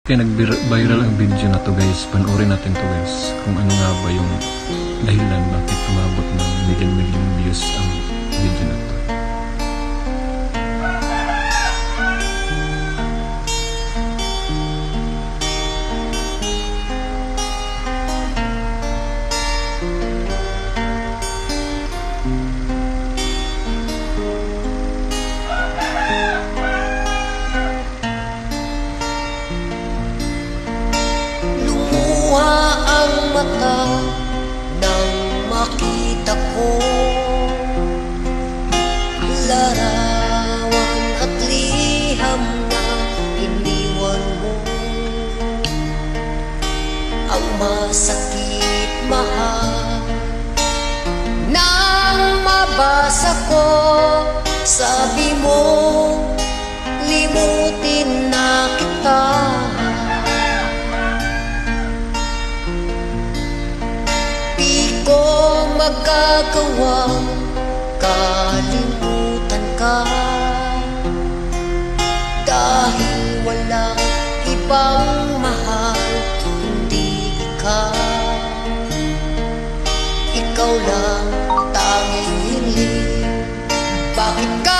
Kaya nag-viral ang video na to guys, panoorin natin to guys kung ano nga ba yung dahilan bakit umabot ng million views ang video na to. Mata nang makita ko larawan at liham na iniwan mo. Ang masakit mahal nang mabasa ko, sabi mo limutin na kita. Magagawang kalimutan ka dahil walang ibang mahal kundi ikaw. Ikaw lang tanging hiling. Bakit ka